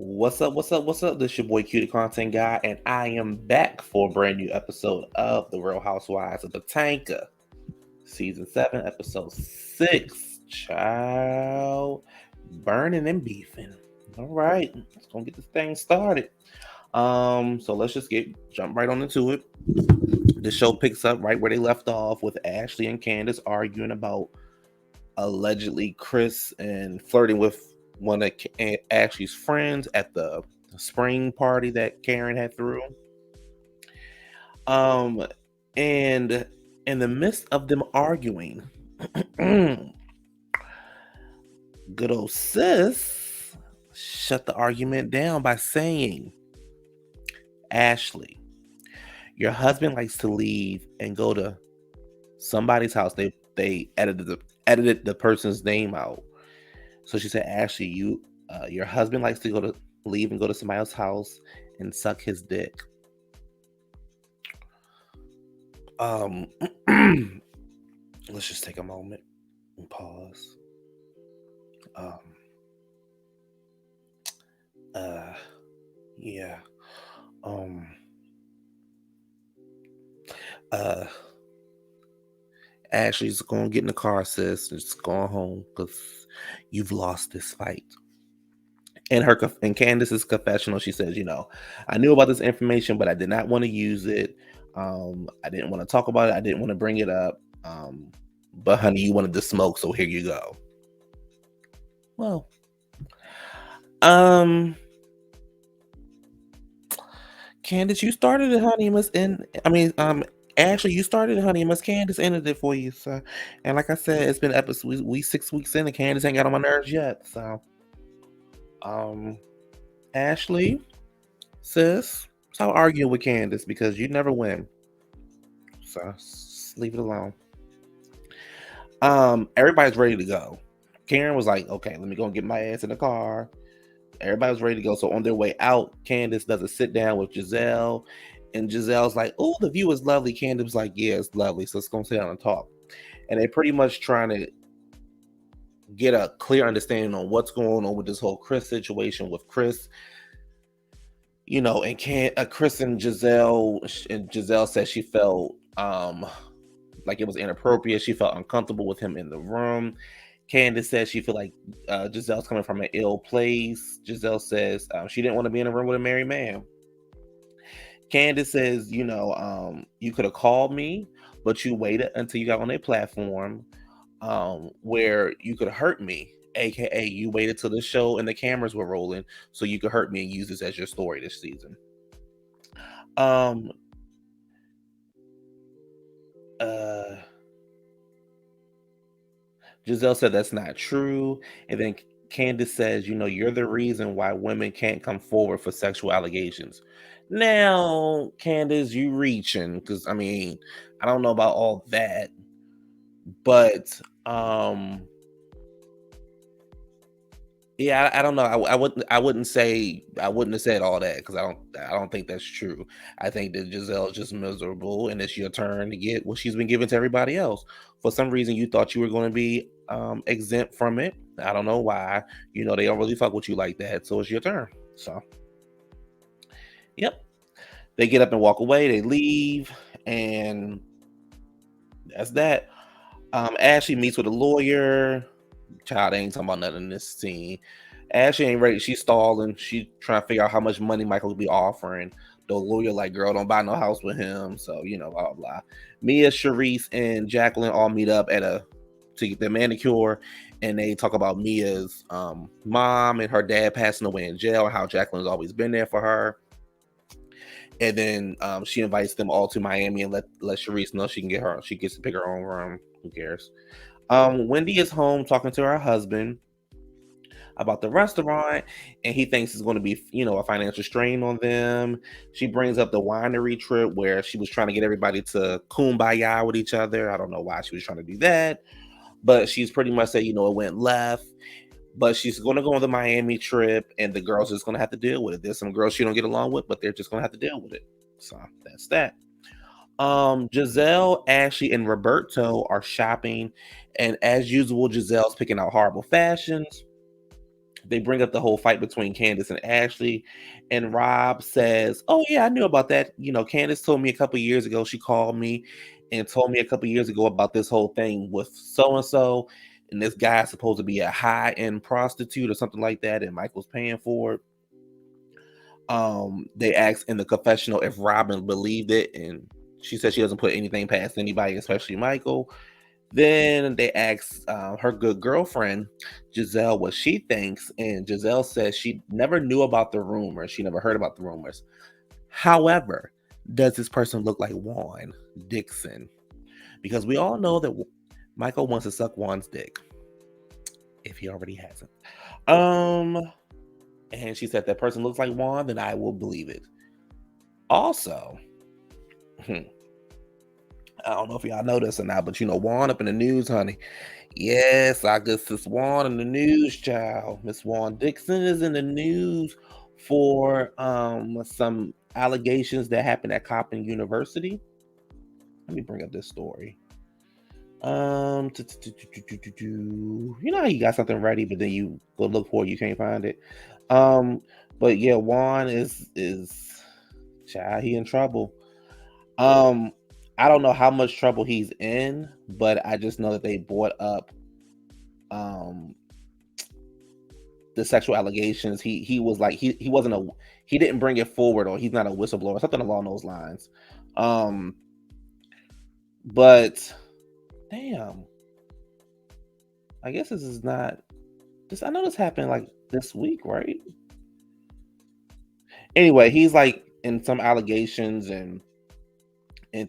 What's up? What's up? What's up? This your boy Q the Content Guy, and I am back for a brand new episode of the Real Housewives of Potomac, Season 7, Episode 6. Child, burning and beefing. All right, let's gonna get this thing started. So let's just jump right on into it. The show picks up right where they left off with Ashley and Candiace arguing about allegedly Chris and flirting with one of Ashley's friends at the spring party that Karen had threw. Um, and in the midst of them arguing, good old sis shut the argument down by saying, Ashley, your husband likes to leave and go to somebody's house. They edited the person's name out. So she said, Ashley, your husband likes to leave and go to somebody else's house and suck his dick. Let's just take a moment and pause. Yeah. Ashley's gonna get in the car, sis, and just going home because you've lost this fight. And Candiace's confessional, she says, I knew about this information, but I did not want to use it. I didn't want to talk about it. I didn't want to bring it up. But honey, you wanted to smoke, so here you go. Well, Candiace, you started it, honey. Ashley, you started it, honey. Miss Candiace ended it for you, so. And like I said, it's been episode we 6 weeks in, and Candiace ain't got on my nerves yet. So, Ashley, sis, stop arguing with Candiace because you never win. So just leave it alone. Everybody's ready to go. Karen was like, okay, let me go and get my ass in the car. Everybody was ready to go. So on their way out, Candiace does a sit down with Gizelle. And Gizelle's like, oh, the view is lovely. Candiace was like, yeah, it's lovely. So let's go sit down and talk. And they're pretty much trying to get a clear understanding on what's going on with this whole Chris situation with Chris. And Chris and Gizelle said she felt like it was inappropriate. She felt uncomfortable with him in the room. Candiace says she feel like Gizelle's coming from an ill place. Gizelle says she didn't want to be in a room with a married man. Candiace says, you could have called me, but you waited until you got on a platform where you could hurt me. AKA, you waited till the show and the cameras were rolling so you could hurt me and use this as your story this season. Gizelle said that's not true. And then Candiace says, you're the reason why women can't come forward for sexual allegations. Now, Candiace, you reaching, because I don't know about all that. But yeah, I don't know. I wouldn't have said all that because I don't think that's true. I think that Gizelle is just miserable, and it's your turn to get what she's been giving to everybody else. For some reason, you thought you were going to be exempt from it. I don't know why. They don't really fuck with you like that. So it's your turn. So, yep. They get up and walk away. They leave, and that's that. Ashley meets with a lawyer. Child ain't talking about nothing in this scene. Ashley ain't ready. She's stalling. She trying to figure out how much money Michael will be offering. The lawyer like, girl, don't buy no house with him. So, blah, blah, blah. Mia, Sharice, and Jacqueline all meet up to get their manicure. And they talk about Mia's mom and her dad passing away in jail and how Jacqueline's always been there for her. And then she invites them all to Miami and let Sharice know she gets to pick her own room. Who cares? Wendy is home talking to her husband about the restaurant, and he thinks it's going to be, a financial strain on them. She brings up the winery trip where she was trying to get everybody to kumbaya with each other. I don't know why she was trying to do that, but she's pretty much said, it went left. But she's going to go on the Miami trip, and the girls are just going to have to deal with it. There's some girls she don't get along with, but they're just going to have to deal with it. So that's that. Gizelle, Ashley, and Roberto are shopping, and as usual, Gizelle's picking out horrible fashions. they bring up the whole fight between Candiace and Ashley, and Rob says, "Oh yeah, I knew about that. Candiace told me a couple years ago. She called me and told me a couple years ago about this whole thing with so and so, and this guy's supposed to be a high end prostitute or something like that, and Michael's paying for it." They asked in the confessional if Robin believed it, and she said she doesn't put anything past anybody, especially Michael. Then they asked her good girlfriend, Gizelle, what she thinks. And Gizelle says she never knew about the rumors. She never heard about the rumors. However, does this person look like Juan Dixon? Because we all know that Michael wants to suck Juan's dick, if he already hasn't. And she said that person looks like Juan, then I will believe it. Also, I don't know if y'all know this or not, but Juan up in the news, honey. Yes, I guess it's Juan in the news, child. Miss Juan Dixon is in the news for some allegations that happened at Coppin University. Let me bring up this story. You know how you got something ready, but then you go look for it, you can't find it. But yeah, Juan is child, he in trouble. I don't know how much trouble he's in, but I just know that they brought up the sexual allegations. He was like he wasn't he didn't bring it forward, or he's not a whistleblower, something along those lines. But damn, I guess this is not this. I know this happened like this week, right? Anyway, he's like in some allegations and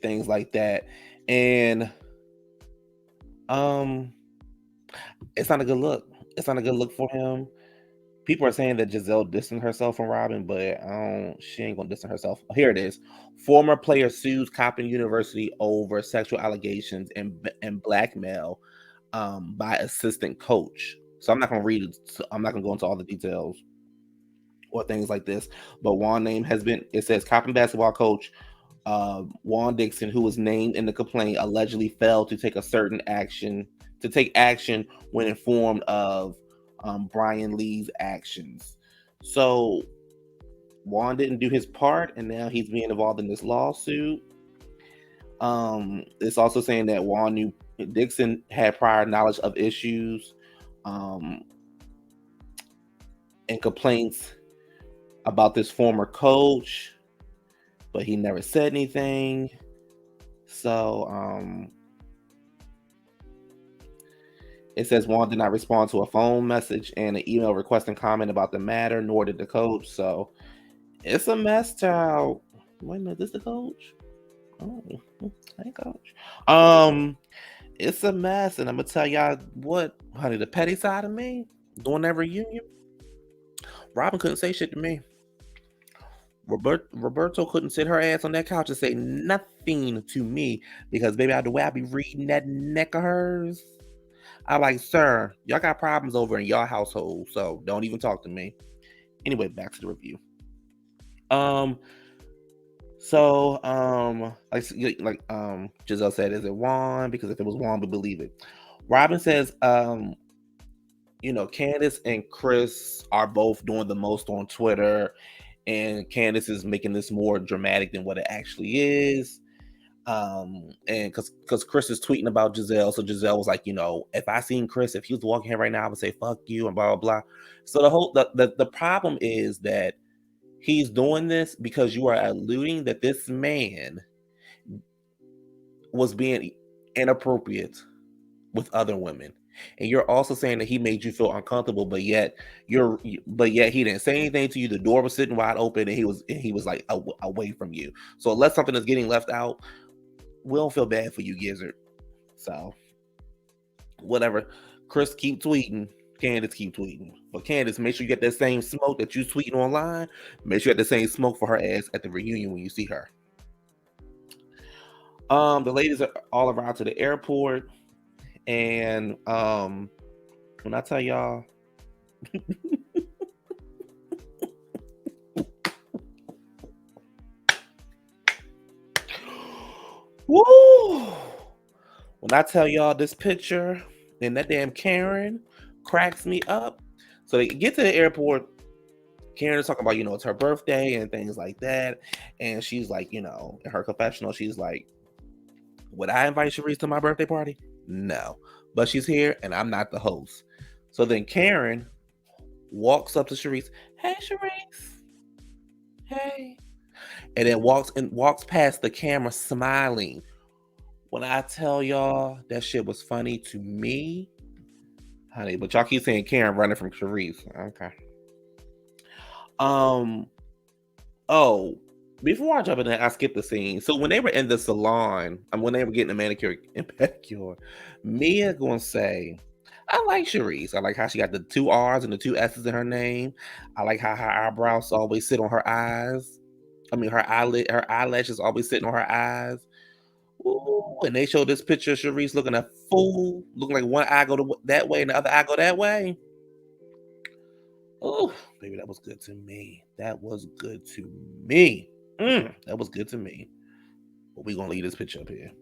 things like that, and it's not a good look. It's not a good look for him. People are saying that Gizelle distanced herself from Robin, but she ain't gonna distance herself. Here it is. Former player sues Coppin University over sexual allegations and blackmail by assistant coach. So I'm not gonna read it. I'm not gonna go into all the details or things like this. But Juan name has been. It says Coppin basketball coach Juan Dixon, who was named in the complaint, allegedly failed to take action when informed of Brian Lee's actions. So Juan didn't do his part, and now he's being involved in this lawsuit. It's also saying that Juan knew Dixon had prior knowledge of issues and complaints about this former coach, but he never said anything. So it says Juan did not respond to a phone message and an email requesting comment about the matter, nor did the coach. So it's a mess, child. Wait a minute, this the coach? Oh, hey, coach. It's a mess, and I'm gonna tell y'all what, honey, the petty side of me during that reunion, Robin couldn't say shit to me. Roberto couldn't sit her ass on that couch and say nothing to me because, baby, the way I be reading that neck of hers, I like, sir, y'all got problems over in y'all household, so don't even talk to me. Anyway, back to the review. Like Gizelle said, is it Juan? Because if it was Juan, we believe it. Robin says, Candiace and Chris are both doing the most on Twitter, and Candiace is making this more dramatic than what it actually is. And because Chris is tweeting about Gizelle, so Gizelle was like, if I seen Chris, if he was walking here right now, I would say fuck you and blah blah blah. So the problem is that he's doing this because you are alluding that this man was being inappropriate with other women, and you're also saying that he made you feel uncomfortable, but yet he didn't say anything to you. The door was sitting wide open, and he was like away from you. So unless something is getting left out, we don't feel bad for you, Gizzard. So whatever. Chris, keep tweeting. Candiace, keep tweeting. But Candiace, make sure you get that same smoke that you tweeting online. Make sure you get the same smoke for her ass at the reunion when you see her. The ladies are all around to the airport, and when I tell y'all, woo! When I tell y'all this picture and that damn Karen cracks me up. So they get to the airport. Karen is talking about, it's her birthday and things like that. And she's like, in her confessional, she's like, would I invite Sharice to my birthday party? No. But she's here and I'm not the host. So then Karen walks up to Sharice. Hey, Sharice. Hey. And then walks past the camera smiling. When I tell y'all that shit was funny to me, honey, but y'all keep saying Karen running from Sharice. Okay. Oh, before I jump in there, I skipped the scene. So when they were in the salon, when they were getting a manicure and pedicure, Mia gonna say, I like Sharice. I like how she got the 2 R's and the 2 S's in her name. I like how her eyebrows always sit on her eyes. I mean, her eyelashes always sitting on her eyes. Ooh, and they showed this picture of Sharice looking a fool, looking like one eye go that way and the other eye go that way. Oh, baby, that was good to me. That was good to me. That was good to me. But we're gonna leave this picture up here.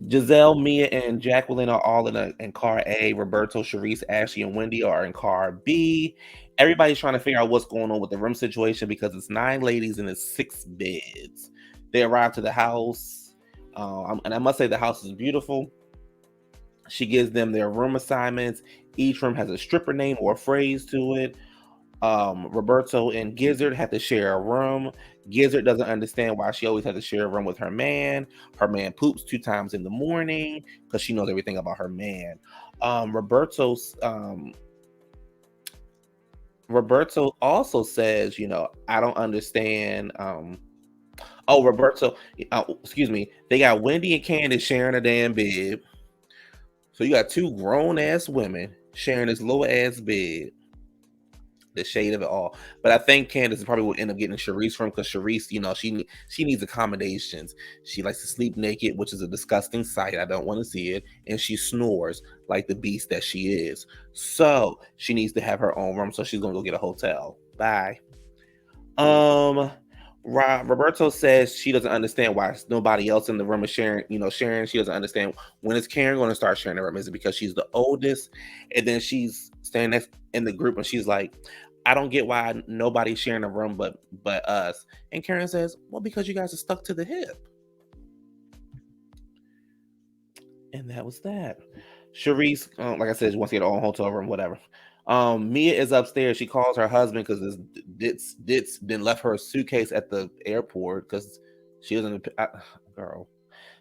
Gizelle, Mia, and Jacqueline are all in car A. Roberto, Sharice, Ashley, and Wendy are in car B. Everybody's trying to figure out what's going on with the room situation because it's 9 ladies and it's 6 beds. They arrive to the house, and I must say the house is beautiful. She gives them their room assignments. Each room has a stripper name or a phrase to it. Roberto and Gizzard have to share a room. Gizzard doesn't understand why she always has to share a room with her man. Her man poops 2 times in the morning because she knows everything about her man. Roberto also says, I don't understand. Roberto, excuse me. They got Wendy and Candiace sharing a damn bed. So you got 2 grown ass women sharing this little ass bed. The shade of it all. But I think Candiace probably will end up getting Sharice from because Sharice, she needs accommodations. She likes to sleep naked, which is a disgusting sight. I don't want to see it. And she snores like the beast that she is. So she needs to have her own room. So she's gonna go get a hotel. Bye. Roberto says she doesn't understand why nobody else in the room is sharing. Sharing. She doesn't understand when is Karen going to start sharing the room. Is it because she's the oldest, and then she's standing next in the group, and she's like, "I don't get why nobody's sharing a room but us." And Karen says, "Well, because you guys are stuck to the hip." And that was that. Sharice, like I said, she wants to get her own hotel room, whatever. Mia is upstairs. She calls her husband because this Ditz then left her suitcase at the airport because she doesn't. Girl,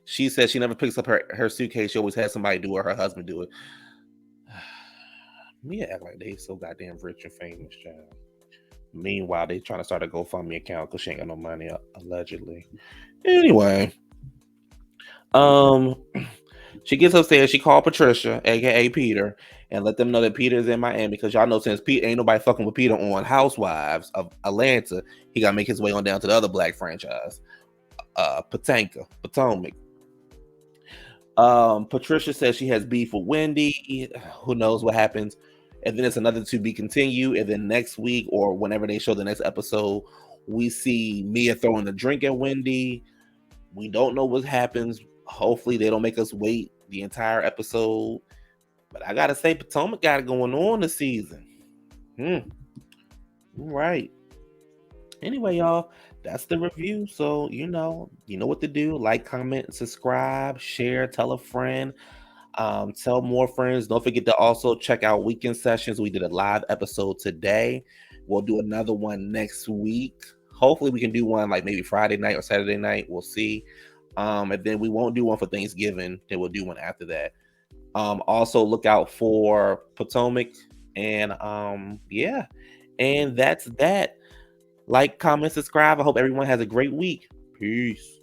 she says she never picks up her suitcase. She always has somebody do it. Her husband do it. Mia act like they so goddamn rich and famous, child. Meanwhile, they trying to start a GoFundMe account because she ain't got no money, allegedly. Anyway, she gets upstairs. She called Patricia, aka Peter, and let them know that Peter is in Miami because y'all know since Pete ain't nobody fucking with Peter on Housewives of Atlanta, he got to make his way on down to the other black franchise, Potomac. Patricia says she has beef with Wendy. Who knows what happens? And then it's another to be continued. And then next week or whenever they show the next episode, we see Mia throwing the drink at Wendy. We don't know what happens. Hopefully they don't make us wait the entire episode. But I gotta say, Potomac got it going on this season. All right. Anyway, y'all, that's the review. So you know what to do. Like, comment, subscribe, share, tell a friend. Tell more friends. Don't forget to also check out Weekend Sessions. We did a live episode today. We'll do another one next week. Hopefully we can do one like maybe Friday night or Saturday night. We'll see. And then we won't do one for Thanksgiving. Then we'll do one after that. Also look out for Potomac. And yeah. And that's that. Like, comment, subscribe. I hope everyone has a great week. Peace.